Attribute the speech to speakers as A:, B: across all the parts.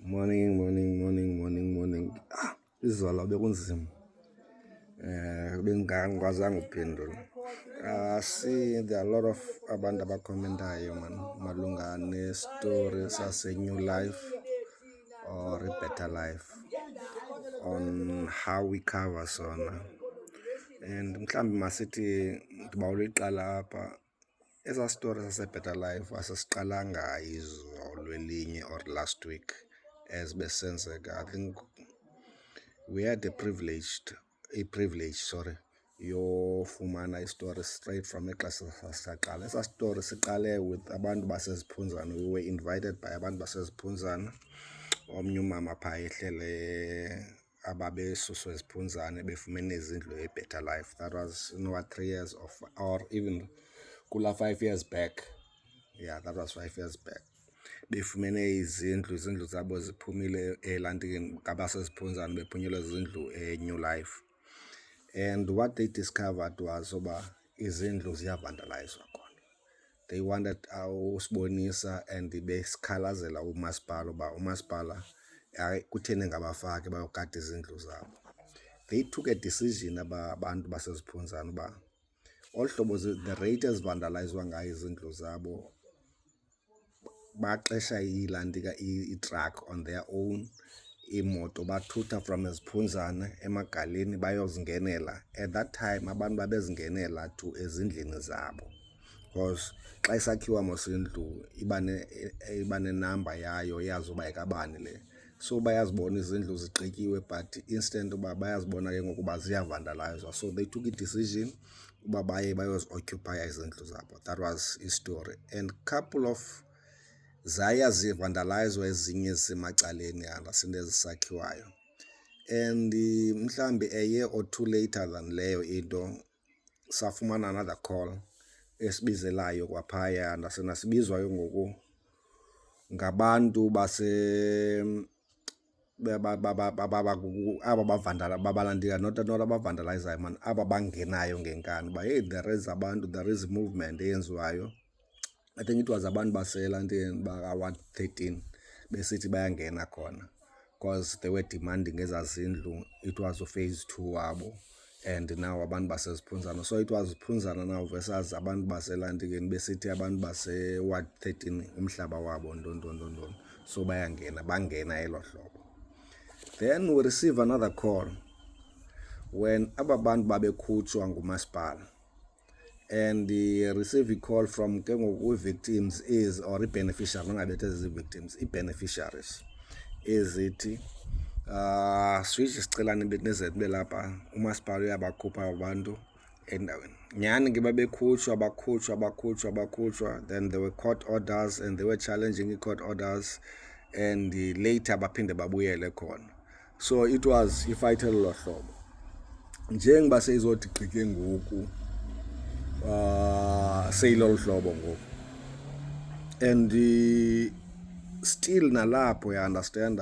A: Morning. Izolo bekunzima. Bengingakwazanga ukuphendula. See, there are a lot of abantu abakhomentayo malunga ne-story sase-New Life or a Better Life on how we cover sona. And mhlawumbe masithi ngibawula iqala apha. Esa story sase-Better Life asasiqalanga izolo elinye or last week as besenzeka. I think we had a privilege yofumana istory straight from exesha saqala. Esa story siqale with abantu baseziphunzana. We were invited by abantu baseziphunzana. Omnye umama phaa ehlele ababesuswe eziphunzane befumene izindlu e-Better Life. That was 3 years or even kula 5 years back. Yeah, that was 5 years back. Befumene izindlu zabo ziphumile elantini ngabaseziphunzana bephunyelwe izindlu e-New Life. And what they discovered was izindlu ziyavandalizwa khona. They wanted usibonisa and besikhalazela umasipala umasipala kutheni ngabafaki bayogada izindlu zabo. They took a decision abantu baseziphunzana all hlobo the rate ezivandalizwa ngayo izindlu zabo baxesha ilandika i-truck on their own imoto bathutha from eziphunzana emagaleni bayozingenela. At that time abantu babezingenela to ezindlini zabo because xa isakhiwa mosindlu iba nenamba yayo yazoba ekabani le, so bayazibona izindlu zigqityiwe but instant uba bayazibona ke ngokuba ziyavandalizwa. So they took a decision uba bayozi-occupy izindlu zabo. That was his story. And couple of zaya zivandalizwa ezinye zisemacaleni andasinto ezisakhiwayo. And mhlambi a year or two later than leyo into safumana another call esibizelayo kwaphaya andasena sibizwayo ngoku ngabantu aba babalandika not abavandalizayo man, aba bangenayo ngenkani ba hey, there is movement eyenziwayo. I think it was abantu baselantini baka 13 besithi bayangena khona because they were demanding ezazindlu. It was a phase 2 wabo and now abantu baseziphunzana. So it was Phunzana now versus abantu baselantini besithi abantu base 13 umhlaba wabo ndondondondon. So bangena elo hlobo. Then we receive another call when aba bantu babekhutshwa ngumasipala. And receive a call from victims is or beneficiaries, victims, beneficiaries is it switch isicela nibetnezet belapha umasipala uyabakhupha abantu endaweni nyani ke babekhutshwa bakhutshwa. Then there were court orders and they were challenging the court orders and later baphinde babuyele khona. So it was ifight elolo hlobo njengoba seyizothi gqike ngoku seyilolu hlobo ngoku. And still nalapho you understand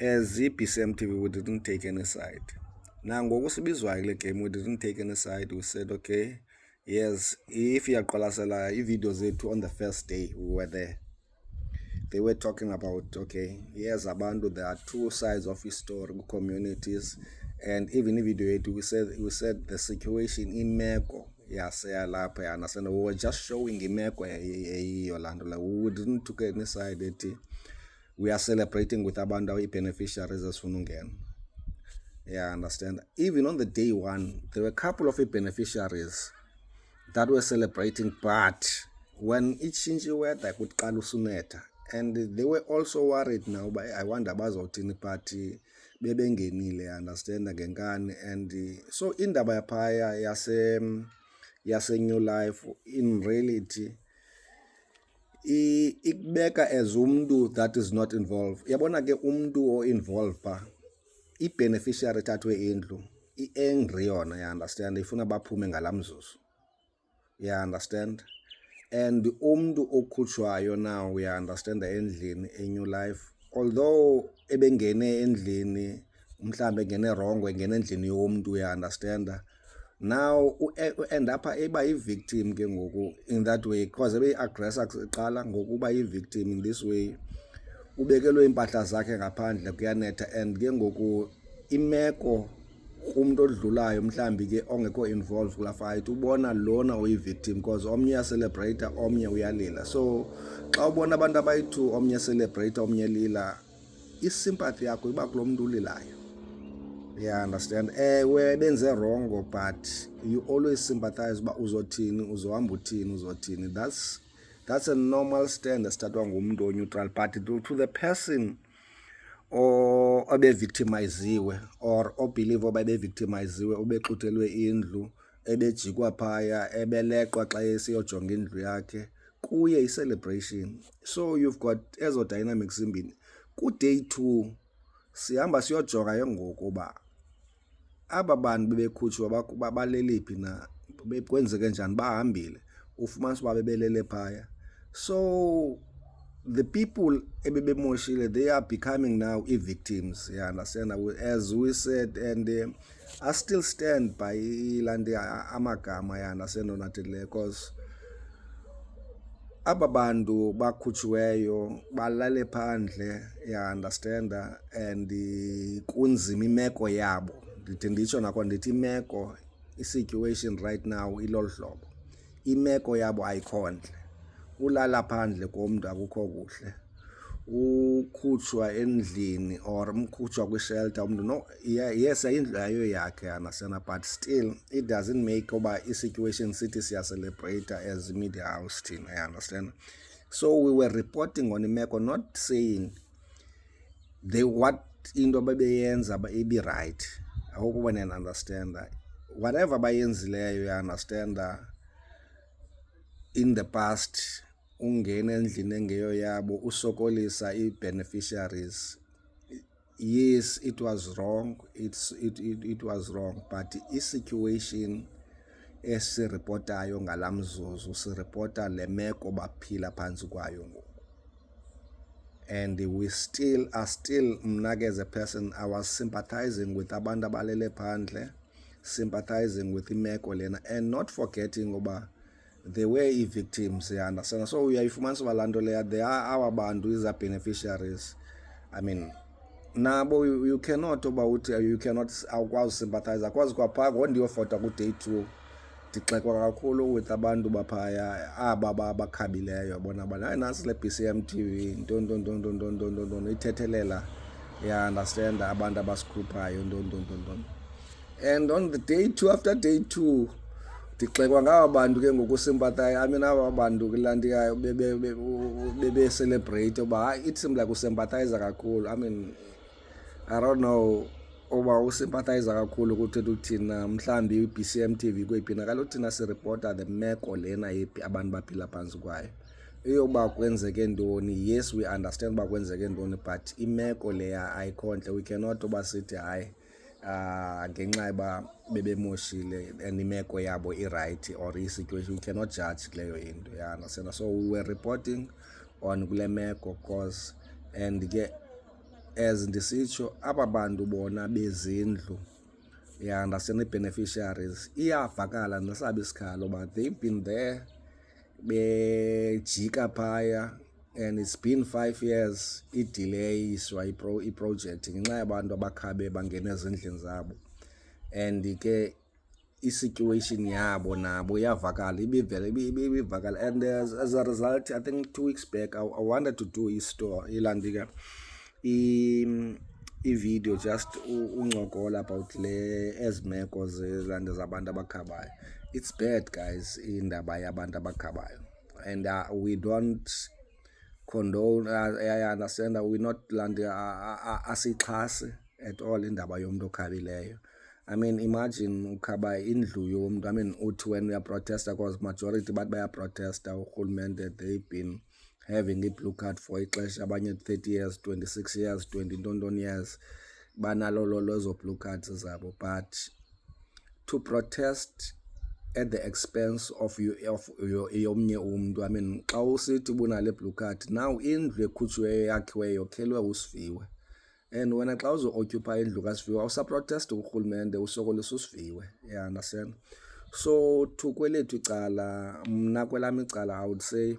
A: as BCM TV we didn't take any side. Now ngoku sibizwayo kule game we didn't take any side. We said okay, yes, if iyaqwalasela iivideo zethu on the first day we were there. They were talking about okay, yes, abantu there are two sides of historic communities. And even if video we said the situation in Meko yaseyalapha yanasena we were just showing imeko Yolanda. Like we didn't took any side that we are celebrating with abantu beneficiaries asifuna ungena. Yeah, understand. Even on the day one there were a couple of beneficiaries that were celebrating, but when itshintshe weather kuqala usunetha and they were also worried now by I wonder bazothini party bebengenile understand ngenkani. And so indaba yaphaya yase New Life in reality ikubeka as umntu that is not involved. Yabona ke umntu o involved pa i-beneficiary thathwe indlu i-angry yona, you understand, ifuna baphume ngalamzuzu, you understand. And umntu okhutshwayo now, you understand, endlini e-New Life, although ebengene endlini mhlambe engene wrong engene endlini yomntu, you understand, now end up eba i-victim ke ngoku in that way because ebe-aggressor kuqala ngokuba i-victim in this way ubekelwe impahla zakhe ngaphandle kuyanetha, and ke ngoku imeko umuntu odlulayo mhlambi ke ongekho involved kula fight ubona lona uyi-victim because omnye uyacelebrate omnye uyalila. So xa ubona abantu abayi-2 omnye celebrate omnye lila, isympathy yakho iba kulo muntu ulilayo. Yeah, understand. Ewe benze wrong, but you always sympathize uba uzothini, uzohamba uthini, uzothini. That's a normal stand esithathwa ngumuntu o-neutral, but to the person obevictimiziwe or obelieve oba bevictimiziwe, ubexuthelwe indlu, ebejikwa phaya, ebeleqwa xa esiyojonga indlu yakhe, kuye i-celebration. So you've got ezo dynamics imbini. Ku-day 2 sihamba siyojonga ke ngoku uba aba bantu bebekhutshwa baleliphi na, kwenzeke njani, bahambile, ufumanisa uba bebelele phaya. So the people ebebemoshile, they are becoming now victims, you understand, as we said, and I still stand by ilandi amagama, you understand, because aba bantu bakhutshiweyo balale phandle, you understand, and kunzima imeko yabo. Ndithi nditsho nako ndithi imeko, i-situation right now ilolu hlobo, imeko yabo ayikho ntle. Ulala phandle komntu akukho kuhle, ukhutshwa endlini or umkhutshwa kwishelter umntu, no, yes indlu yayo yakhe, understand, but still it doesn't make oba i-situation sithi siyacelebrate as media house thina, I understand. So we were reporting on imeko, not saying what into babeyenza ibe right. I hope one can understand that whatever bayenzileyo, you understand, in the past ungena endlini engeyo yabo, usokolisa i-beneficiaries, yes it was wrong, it was wrong, but i-situation esiripotayo ngalamzuzu siripota le meko baphila phantsi kwayo ngoku. And we are still, mna as a person, I was sympathizing with abantu abalele phandle, sympathizing with imeko lena, and not forgetting oba they were victims, you understand. So uyayifumanisa uba laa nto leya, they are our bantu, is our beneficiaries. I mean, nabo you cannot oba uthi you cannot, awukwazi sympathize, akwazi kwaphaa ngondiyofota ku-day 2 ndixekwa kakhulu with abantu baphaya aba bakhabileyo, bona bana hayi nasi le BCM TV ntontontontontontontonton ithethelela, ya understand, abantu abasikhuphayo ntontontonton. And on the day 2, after day 2, ndixekwa ngaba bantu ke ngokusympathize. I mean aba bantu kulandikayo bebe-celebrate uba hayi, it seems like usympathize kakhulu. I mean I don't know oba usympathize kakhulu kuthetha uthina mhlawumbi i-BCM TV kweyiphi na, kaloku thina siripota the meko lena yephi abantu baphila phantsi kwayo. Eyoba kwenzeke ntoni, yes we understand uba kwenzeke ntoni, but imeko leya ayikho ntle. We cannot oba sithi hayi ngenxa yoba bebemoshile and imeko yabo i-right or i-situation, we cannot judge kuleyo into, ya understand. So we were reporting on kule meko cause, and ke as ndisitsho aba bantu bona bezindlu, ya understand, i-beneficiaries, iyavakala nesaba isikhalo uba they've been there bejika phaya, and it's been 5 years i-delayiswa i-project ngenxa yabantu abakhabe bangena ezindlini zabo, and ke i-situation yabo nabo iyavakala, ibivakala. And as a result, I think 2 weeks back I wanted to do ilandika i-video just uncokola about le ezimeko zelande zabantu abakhabayo. It's bad guys, indaba yabantu abakhabayo, and we don't condone, I understand, we not asixhase at all indaba yomntu okhabileyo. I mean imagine ukhaba indlu yomntu. I mean uthi when we are protester, because majority bathi baya protester urhulumente, they've been having a blue card for ixesha, abanye 30 years, 26 years, 20 ntonton years, banalo lozo blue cards zabo. But to protest at the expense of yomnye umntu, I mean xa usithi ubunale blue card, now indlu ekhutshiweyo yakhiweyo khelwe usiviwe, and wena xa uzo-occupy indlu kasiviwe awusaprotesta urhulumente, usokolisa usiviwe, you understand. So to kwelethu icala, mna kwelam icala, I would say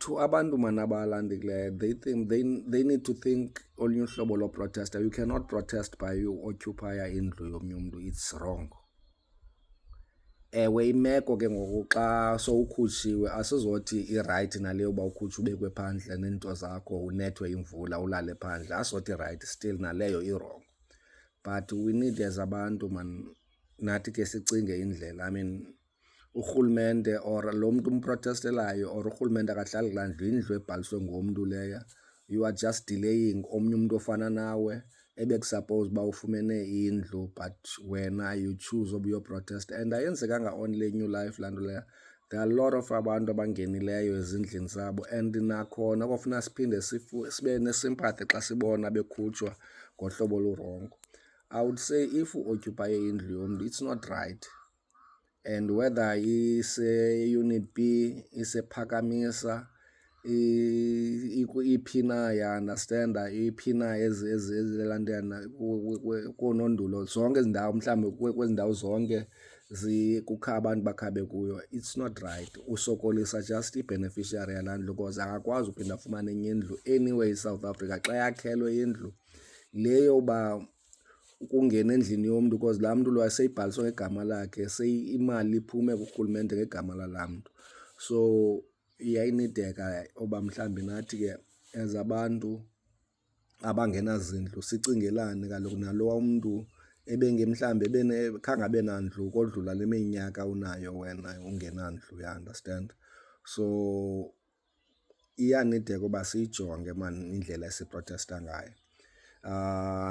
A: to abantu manabalandikileyo, they need to think olunye uhlobo loprotesta. You cannot protest by you occupy indlu yomnye umntu. It's wrong. Ewe imeko ke ngoku xa sowukhutshiwe asizothi irayithi naleyo uba ukhutshwe ubekwe phandle neento zakho unethwe imvula ulale phandle, asizothi irayithi still naleyo irong. But we need as abantu nathi ke sicinge indlela. I mean urhulumente or lo mntu umprotestelayo or urhulumente akahlali kulaa ndlu, indlu ebhaliswe ngomntu leya. You are just delaying omnye umntu ofana nawe ebekusuppose uba ufumene indlu, but wena you choose ubuyoprotesta. And ayenzekanga only New Life laa nto leya. There are a lot of abantu abangenileyo ezindlini zabo, and nakhona kofuna siphinde sibe nesympathy xa sibona bekhutshwa ngohlobo olurongo. I would say if uoccupy indlu yomntu, it's not right. And whether ise-Unit B, ise-Phakamisa, iphina, ya understand, iphina ezilantana koonondulo zonke ezi ndawo, mhlawumbi kwezi ndawo zonke kukho abantu bakhabe kuyo. It's not right. Usokolisa just i-beneficiary yalaa ndlu because akakwazi uphinda afumane enye indlu anyway eSouth Africa xa yakhelwe indlu leyo uba ukungena endlini yomntu because laa mntu lo seyibhaliswe ngegama lakhe, imali iphume kurhulumente ngegama lalaa mntu. So iyayinideka oba mhlawumbi nathi ke as abantu abangenazindlu sicingelane kaloku nalowa umntu mhlawumbi khange abe nandlu kodlula le minyaka unayo wena ungenandlu, you understand. So iyanideka uba siyijonge indlela esiprotesta ngayo.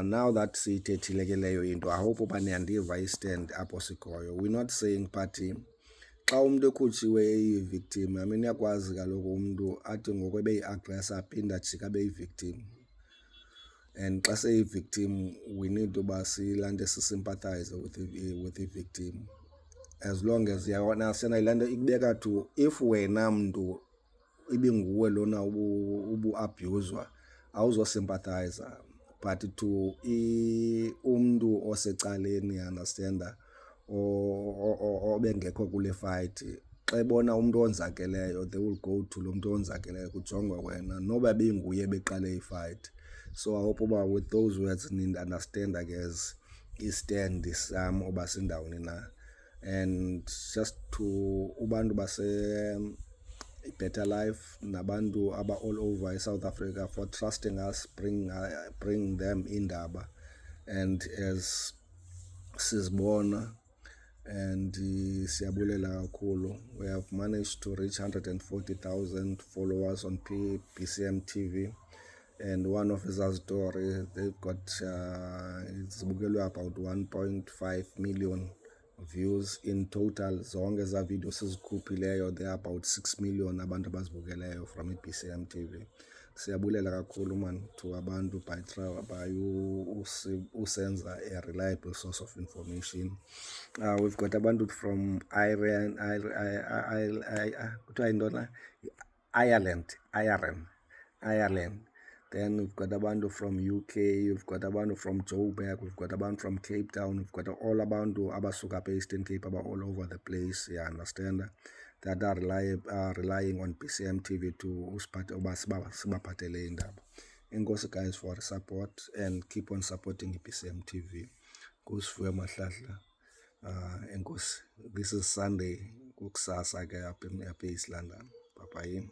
A: Now that siyithethile ke leyo into, I hope uba niyandiva istand apho sikhoyo. We're not saying party xa umntu ekhutshiwe eyi-victim, I mean uyakwazi kaloku umntu athi ngoku ebeyi-aggressor aphinde ajike abe yi-victim. And xa seyi-victim we need uba silante sisympathize with i-victim, as long as yona sena yilaa nto ikubeka to if wena mntu ibinguwe lona ubu-abhuzwa awuzosympathiza, but to umntu osecaleni, understanda, obengekho kule fight, xa ebona umntu onzakeleyo they will go to lo mntu onzakeleyo kujongwe wena noba benguye beqale ifight. So I hope uba with those words understand as istand sam oba sindawuni na, and just to ubantu base Better Life nabantu aba all over South Africa for trusting us, bring them indaba, and as sizibona and siyabulela kakhulu. We have managed to reach 140,000 followers on PCM TV, and one of his story they've got it's about 1.5 million views in total. Zonke eza video sizikhuphileyo there are about 6 million abantu abazibukeleyo from i-PCM TV. Siyabulela kakhulu man to abantu by usenza a reliable source of information. We've got abantu from Ireland. Then we've got abantu from UK, we've got abantu from Joburg, we've got abantu from Cape Town, we've got all abantu abasuka apha Eastern Cape all over the place, you understand, that are relying on PCM TV to sibaphathele indaba. Enkosi guys for support, and keep on supporting PCM TV. Kusivuya Mahlahla. Enkosi. This is Sunday, kukusasa ke apha eEast London. Bye bye.